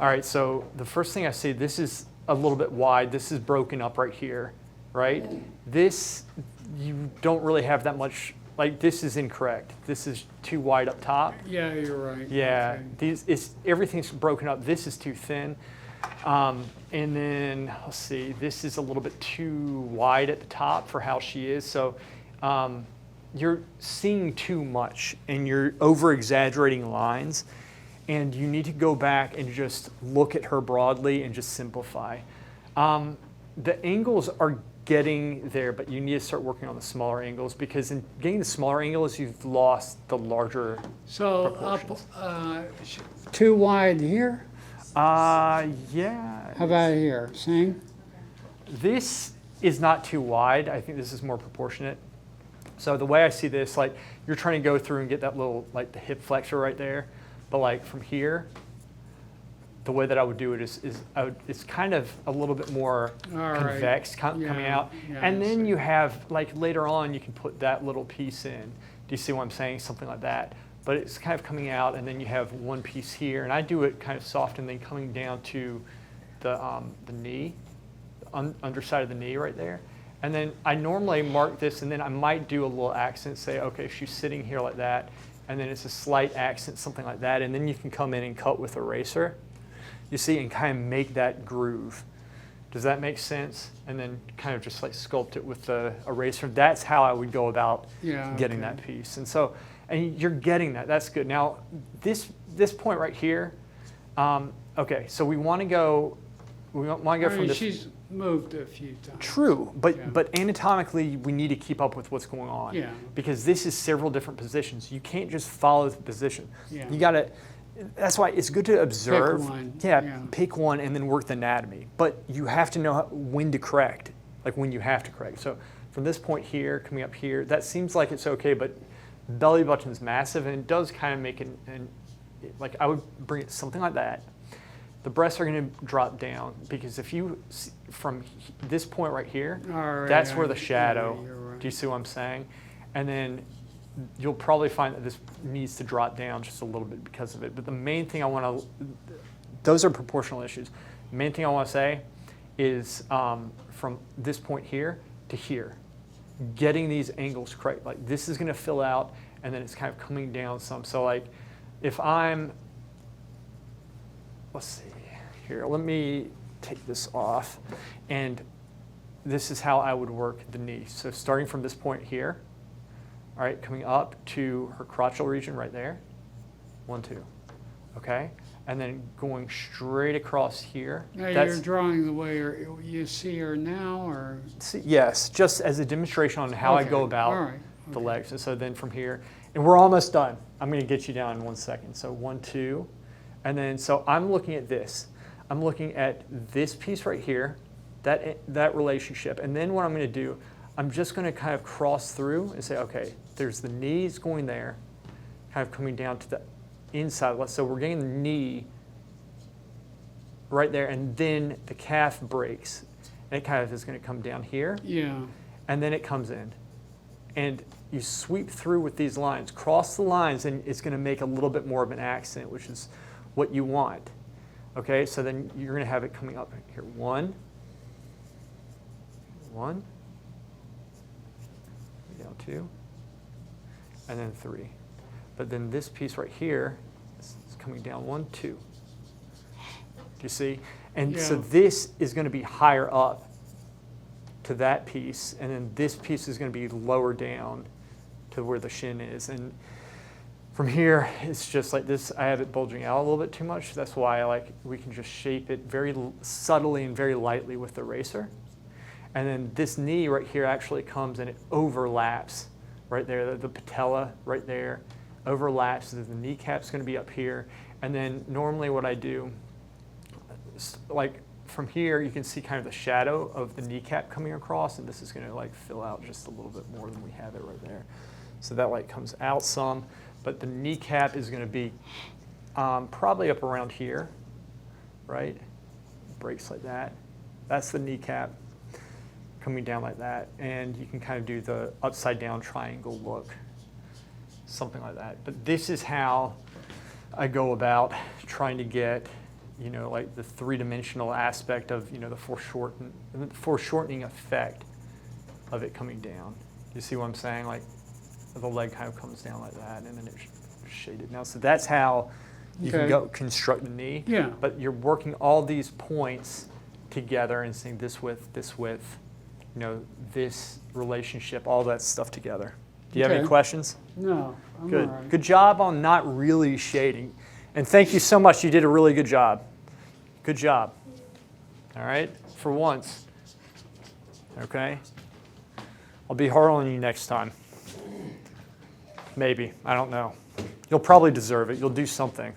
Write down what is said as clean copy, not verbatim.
All right, so the first thing I see, this is a little bit wide. This is broken up right here, right? This, you don't really have that much, like this is incorrect. This is too wide up top. Yeah, you're right. Yeah, Okay. everything's broken up. This is too thin. And then, let's see, this is a little bit too wide at the top for how she is. So you're seeing too much and you're over-exaggerating lines. And you need to go back and just look at her broadly and just simplify. The angles are getting there, but you need to start working on the smaller angles because in getting the smaller angles, you've lost the larger proportions. Too wide here? Yeah. How about here? Same? This is not too wide. I think this is more proportionate. So the way I see this, like you're trying to go through and get that little, like the hip flexor right there. But like from here, the way that I would do it is it's kind of a little bit more convex coming out. Yeah, and then you have, like later on, you can put that little piece in. Do you see what I'm saying? Something like that. But it's kind of coming out, and then you have one piece here. And I do it kind of soft and then coming down to the knee, underside of the knee right there. And then I normally mark this, and then I might do a little accent, say, okay, she's sitting here like that. And then it's a slight accent, something like that. And then you can come in and cut with eraser, you see, and kind of make that groove. Does that make sense? And then kind of just like sculpt it with the eraser. That's how I would go about getting that piece. And so, and you're getting that. That's good. Now, this point right here, okay, so we want to go from this. She's moved a few times. True, but anatomically, we need to keep up with what's going on. Yeah. Because this is several different positions. You can't just follow the position. Yeah. You got to. That's why it's good to observe. Pick one. Yeah, pick one and then work the anatomy. But you have to know when to correct, like when you have to correct. So from this point here, coming up here, that seems like it's okay, but belly button's massive, and it does kind of make it, like I would bring it something like that. The breasts are going to drop down because if you see from this point right here, that's where the shadow. Right. Do you see what I'm saying? And then you'll probably find that this needs to drop down just a little bit because of it. But the main thing I want to, those are proportional issues. The main thing I want to say is from this point here to here, getting these angles correct. Like this is going to fill out, and then it's kind of coming down some. So like if I'm, let's see here, let me take this off. And this is how I would work the knee. So starting from this point here, all right, coming up to her crotchal region right there. 1, 2, okay? And then going straight across here. Now you're drawing the way you see her now, or? Yes, just as a demonstration on how I go about the Okay. legs. And so then from here, and we're almost done. I'm gonna get you down in 1 second. So 1, 2, and then so I'm looking at this. I'm looking at this piece right here, that relationship. And then what I'm gonna do, I'm just gonna kind of cross through and say, okay, there's the knees going there, kind of coming down to the inside. So we're getting the knee right there, and then the calf breaks. And it kind of is gonna come down here. Yeah. And then it comes in. And you sweep through with these lines, cross the lines, and it's gonna make a little bit more of an accent, which is what you want. Okay, so then you're gonna have it coming up here. 1, 1, down 2, and then 3. But then this piece right here is coming down 1, 2. Do you see? And so this is gonna be higher up to that piece, and then this piece is gonna be lower down to where the shin is. And from here, it's just like this. I have it bulging out a little bit too much. That's why we can just shape it very subtly and very lightly with the eraser. And then this knee right here actually comes and it overlaps right there. The patella right there overlaps. So the kneecap's going to be up here. And then normally what I do, like from here, you can see kind of the shadow of the kneecap coming across, and this is going to like fill out just a little bit more than we have it right there. So that like comes out some. But the kneecap is going to be probably up around here, right? Breaks like that. That's the kneecap coming down like that. And you can kind of do the upside down triangle look, something like that. But this is how I go about trying to get you know, like the three-dimensional aspect of, you know, the foreshortening effect of it coming down. You see what I'm saying? Like the leg kind of comes down like that, and then it's shaded now. So that's how you can go construct the knee. Yeah. But you're working all these points together and seeing this width, you know, this relationship, all that stuff together. Do you have any questions? No, I'm Good. all right. Good job on not really shading. And thank you so much. You did a really good job. Good job. All right? For once. Okay? I'll be hard on you next time. Maybe. I don't know. You'll probably deserve it. You'll do something.